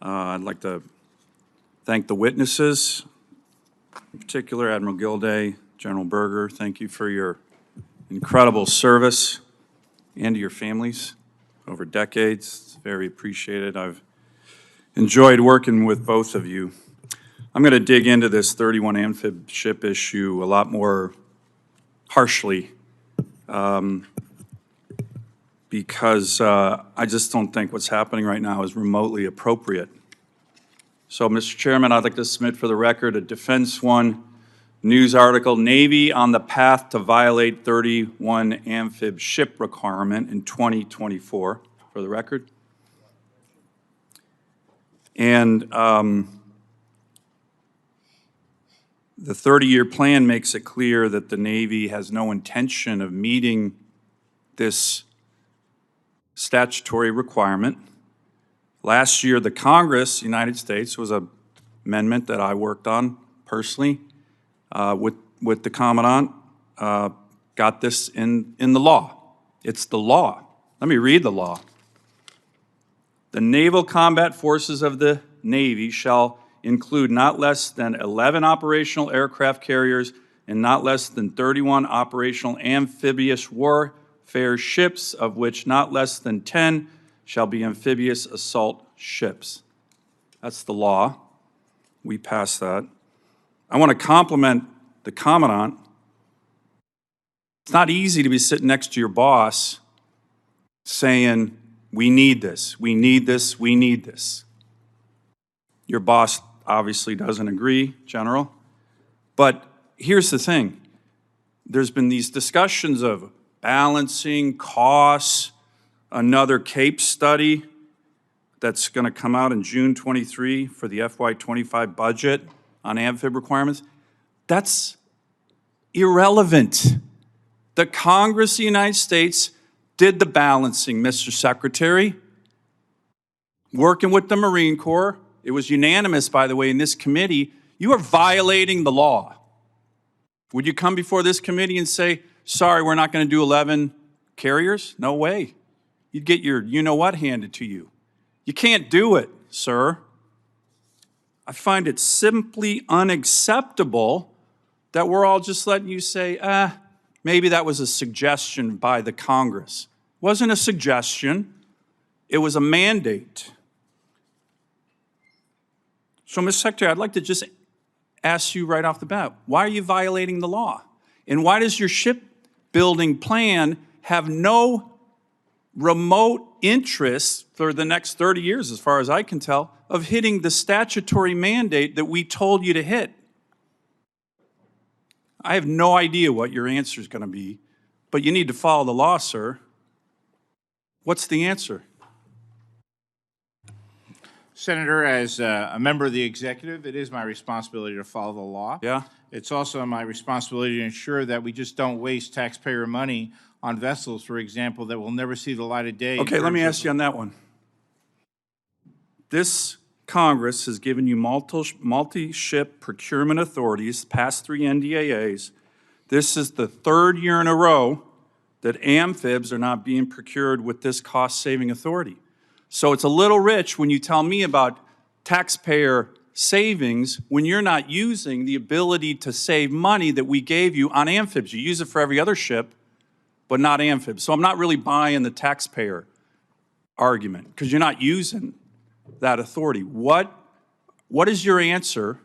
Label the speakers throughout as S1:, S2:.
S1: I'd like to thank the witnesses, in particular Admiral Gilday, General Berger. Thank you for your incredible service and to your families over decades. It's very appreciated. I've enjoyed working with both of you. I'm going to dig into this 31 amphib ship issue a lot more harshly because I just don't think what's happening right now is remotely appropriate. So, Mr. Chairman, I'd like to submit for the record a Defense One news article, Navy on the path to violate 31 amphib ship requirement in 2024, for the record. And the 30-year plan makes it clear that the Navy has no intention of meeting this statutory requirement. Last year, the Congress, United States, was an amendment that I worked on personally with the Commandant, got this in the law. It's the law. Let me read the law. The naval combat forces of the Navy shall include not less than 11 operational aircraft carriers and not less than 31 operational amphibious warfare ships, of which not less than 10 shall be amphibious assault ships. That's the law. We passed that. I want to compliment the Commandant. It's not easy to be sitting next to your boss saying, we need this, we need this, we need this. Your boss obviously doesn't agree, General. But here's the thing. There's been these discussions of balancing costs, another CAPE study that's going to come out in June 23 for the FY25 budget on amphib requirements. That's irrelevant. The Congress of the United States did the balancing, Mr. Secretary, working with the Marine Corps. It was unanimous, by the way, in this committee. You are violating the law. Would you come before this committee and say, sorry, we're not going to do 11 carriers? No way. You'd get your you-know-what handed to you. You can't do it, sir. I find it simply unacceptable that we're all just letting you say, maybe that was a suggestion by the Congress. It wasn't a suggestion. It was a mandate. So, Mr. Secretary, I'd like to just ask you right off the bat, why are you violating the law? And why does your shipbuilding plan have no remote interest for the next 30 years, as far as I can tell, of hitting the statutory mandate that we told you to hit? I have no idea what your answer is going to be, but you need to follow the law, sir. What's the answer?
S2: Senator, as a member of the executive, it is my responsibility to follow the law.
S1: Yeah?
S2: It's also my responsibility to ensure that we just don't waste taxpayer money on vessels, for example, that will never see the light of day.
S1: Okay, let me ask you on that one. This Congress has given you multi-ship procurement authorities, past 3 NDAAs. This is the 3rd year in a row that amphibs are not being procured with this cost-saving authority. So it's a little rich when you tell me about taxpayer savings when you're not using the ability to save money that we gave you on amphibs. You use it for every other ship, but not amphibs. So I'm not really buying the taxpayer argument because you're not using that authority. What is your answer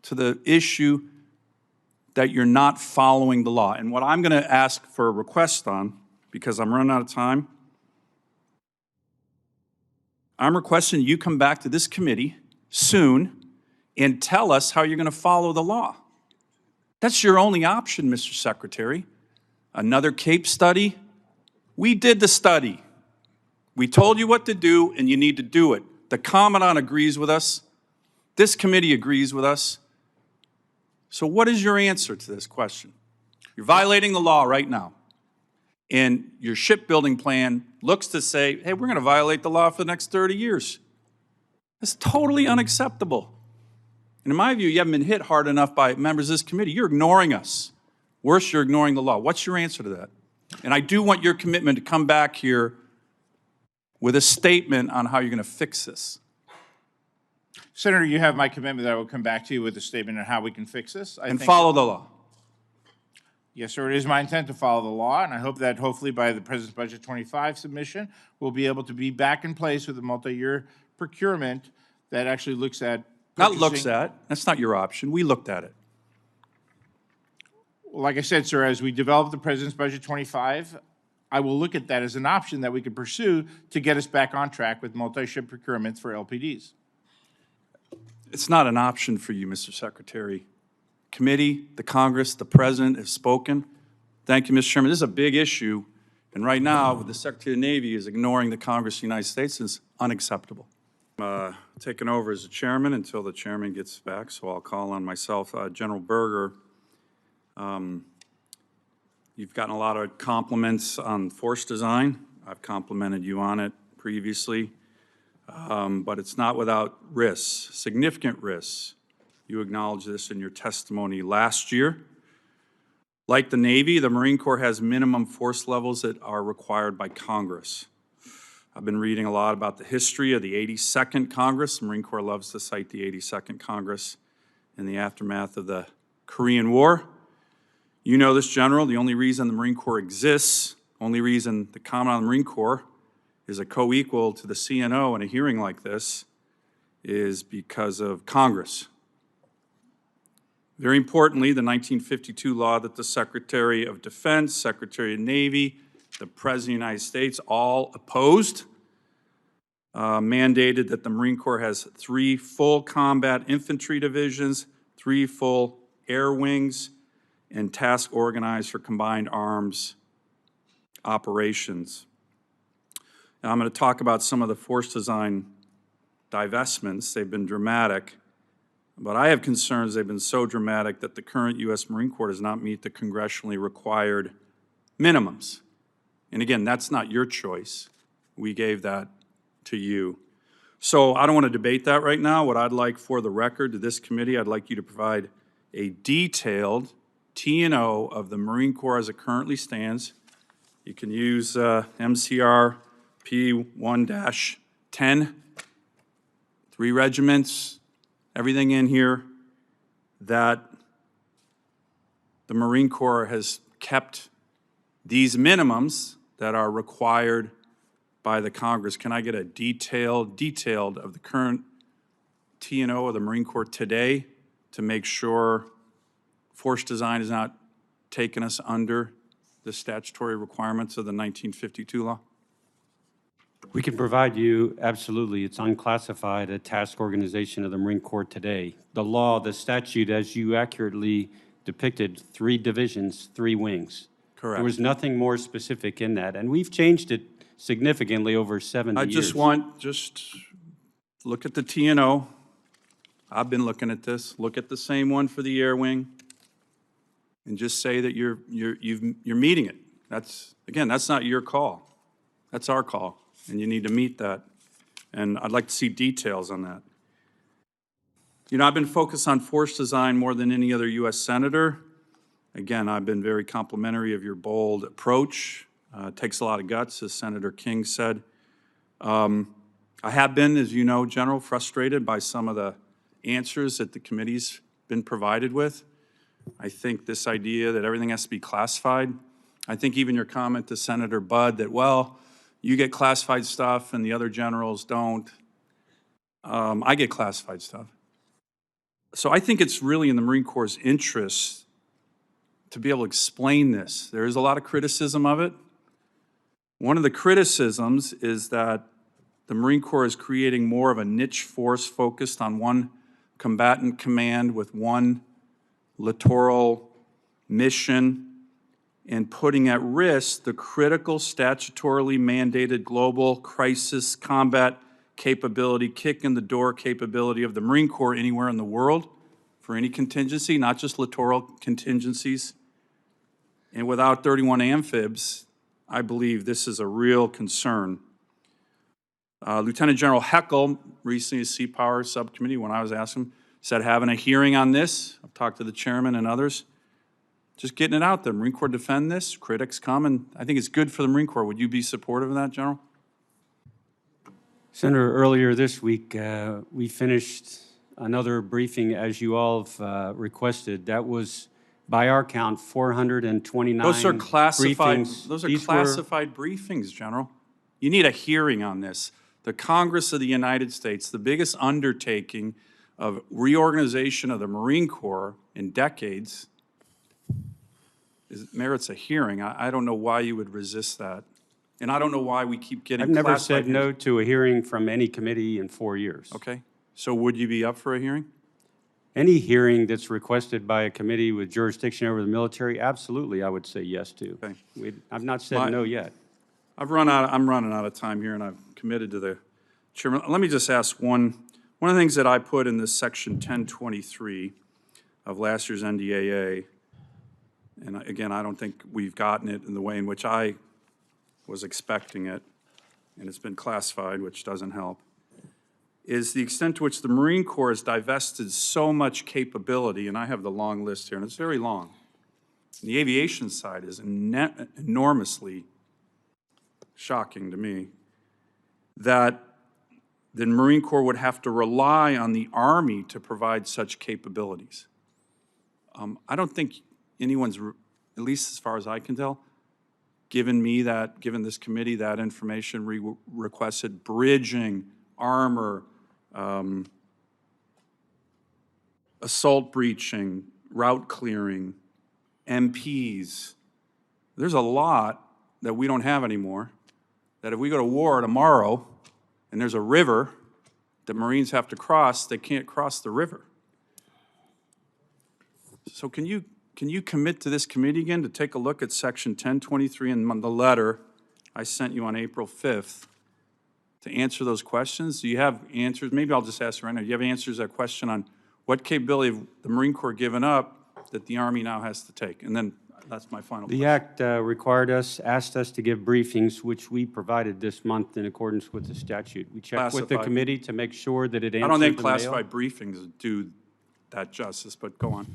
S1: to the issue that you're not following the law? And what I'm going to ask for a request on, because I'm running out of time, I'm requesting you come back to this committee soon and tell us how you're going to follow the law. That's your only option, Mr. Secretary. Another CAPE study? We did the study. We told you what to do, and you need to do it. The Commandant agrees with us. This committee agrees with us. So what is your answer to this question? You're violating the law right now. And your shipbuilding plan looks to say, hey, we're going to violate the law for the next 30 years. That's totally unacceptable. And in my view, you haven't been hit hard enough by members of this committee. You're ignoring us. Worse, you're ignoring the law. What's your answer to that? And I do want your commitment to come back here with a statement on how you're going to fix this.
S2: Senator, you have my commitment that I will come back to you with a statement on how we can fix this.
S1: And follow the law.
S2: Yes, sir. It is my intent to follow the law, and I hope that hopefully by the President's Budget 25 submission, we'll be able to be back in place with a multi-year procurement that actually looks at
S1: Not
S2: purchasing.
S1: looks at, that's not your option. We looked at it.
S2: Like I said, sir, as we develop the President's Budget 25, I will look at that as an option that we could pursue to get us back on track with multi-ship procurements for LPDs.
S1: It's not an option for you, Mr. Secretary. Committee, the Congress, the President have spoken. Thank you, Mr. Chairman. This is a big issue, and right now, the Secretary of the Navy is ignoring the Congress of the United States. It's unacceptable. Taking over as the chairman until the chairman gets back, so I'll call on myself. General Berger, you've gotten a lot of compliments on force design. I've complimented you on it previously, but it's not without risks, significant risks. You acknowledged this in your testimony last year. Like the Navy, the Marine Corps has minimum force levels that are required by Congress. I've been reading a lot about the history of the 82nd Congress. The Marine Corps loves to cite the 82nd Congress in the aftermath of the Korean War. You know this, General, the only reason the Marine Corps exists, only reason the Commandant of the Marine Corps is a co-equal to the CNO in a hearing like this is because of Congress. Very importantly, the 1952 law that the Secretary of Defense, Secretary of Navy, the President of the United States all opposed, mandated that the Marine Corps has 3 full combat infantry divisions, 3 full air wings, and task organized for combined arms operations. Now, I'm going to talk about some of the force design divestments. They've been dramatic. But I have concerns they've been so dramatic that the current U.S. Marine Corps does not meet the congressionally required minimums. And again, that's not your choice. We gave that to you. So I don't want to debate that right now. What I'd like for the record to this committee, I'd like you to provide a detailed T&O of the Marine Corps as it currently stands. You can use MCR P1-10, 3 regiments, everything in here that the Marine Corps has kept these minimums that are required by the Congress. Can I get a detailed of the current T&O of the Marine Corps today to make sure force design is not taking us under the statutory requirements of the 1952 law?
S3: We can provide you, absolutely, it's unclassified, a task organization of the Marine Corps today. The law, the statute, as you accurately depicted, 3 divisions, 3 wings.
S1: Correct.
S3: There was nothing more specific in that, and we've changed it significantly over 70
S1: I
S3: years.
S1: just look at the T&O. I've been looking at this. Look at the same one for the air wing, and just say that you're meeting it. Again, that's not your call. That's our call, and you need to meet that. And I'd like to see details on that. You know, I've been focused on force design more than any other U.S. senator. Again, I've been very complimentary of your bold approach. It takes a lot of guts, as Senator King said. I have been, as you know, General, frustrated by some of the answers that the committee's been provided with. I think this idea that everything has to be classified, I think even your comment to Senator Budd that, well, you get classified stuff and the other generals don't. I get classified stuff. So I think it's really in the Marine Corps' interest to be able to explain this. There is a lot of criticism of it. One of the criticisms is that the Marine Corps is creating more of a niche force focused on one combatant command with one littoral mission and putting at risk the critical statutorily mandated global crisis combat capability, kick in the door capability of the Marine Corps anywhere in the world for any contingency, not just littoral contingencies. And without 31 amphibs, I believe this is a real concern. Lieutenant General Heckel, recently as Sea Power Subcommittee, when I was asking him, said having a hearing on this. I've talked to the chairman and others. Just getting it out there. Marine Corps defend this. Critics come, and I think it's good for the Marine Corps. Would you be supportive of that, General?
S3: Senator, earlier this week, we finished another briefing, as you all have requested. That was, by our count, 429
S1: Those are classified,
S3: briefings.
S1: those are
S3: These were-
S1: classified briefings, General. You need a hearing on this. The Congress of the United States, the biggest undertaking of reorganization of the Marine Corps in decades, merits a hearing. I don't know why you would resist that. And I don't know why we keep getting
S3: I've never
S1: classified
S3: said no to a hearing from any committee in 4 years.
S1: Okay, so would you be up for a hearing?
S3: Any hearing that's requested by a committee with jurisdiction over the military, absolutely, I would say yes to.
S1: Okay.
S3: I've not said no yet.
S1: I'm running out of time here, and I've committed to the chairman. Let me just ask one of the things that I put in this section 1023 of last year's NDAA, and again, I don't think we've gotten it in the way in which I was expecting it, and it's been classified, which doesn't help, is the extent to which the Marine Corps has divested so much capability, and I have the long list here, and it's very long. And the aviation side is enormously shocking to me, that the Marine Corps would have to rely on the Army to provide such capabilities. I don't think anyone's, at least as far as I can tell, given this committee that information requested bridging, armor, assault breaching, route clearing, MPs. There's a lot that we don't have anymore, that if we go to war tomorrow and there's a river that Marines have to cross, they can't cross the river. So can you commit to this committee again to take a look at section 1023 in the letter I sent you on April 5th to answer those questions? Do you have answers? Maybe I'll just ask you right now. Do you have answers to that question on what capability of the Marine Corps given up that the Army now has to take? And then that's my final question.
S3: The act asked us to give briefings, which we provided this month in accordance with the statute. We checked with the
S1: Classified.
S3: committee to make sure that it answered
S1: I don't think
S3: the mail.
S1: classified briefings do that justice, but go on.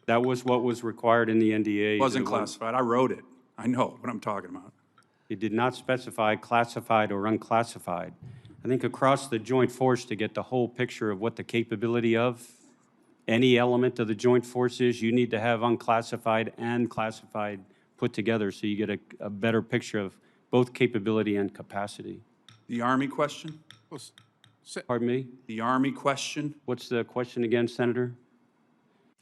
S3: That was what was required in the NDA.
S1: It wasn't classified. I wrote it. I know what I'm talking about.
S3: It did not specify classified or unclassified. I think across the joint force, to get the whole picture of what the capability of any element of the joint force is, you need to have unclassified and classified put together so you get a better picture of both capability and capacity.
S1: The Army question?
S3: Pardon me?
S1: The Army question?
S3: What's the question again, Senator?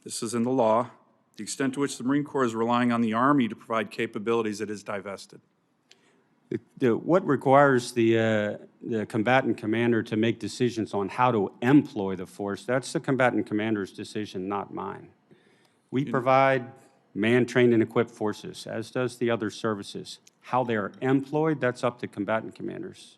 S1: This is in the law. The extent to which the Marine Corps is relying on the Army to provide capabilities it is divested.
S3: What requires the combatant commander to make decisions on how to employ the force, that's the combatant commander's decision, not mine. We provide manned, trained, and equipped forces, as does the other services. How they are employed, that's up to combatant commanders.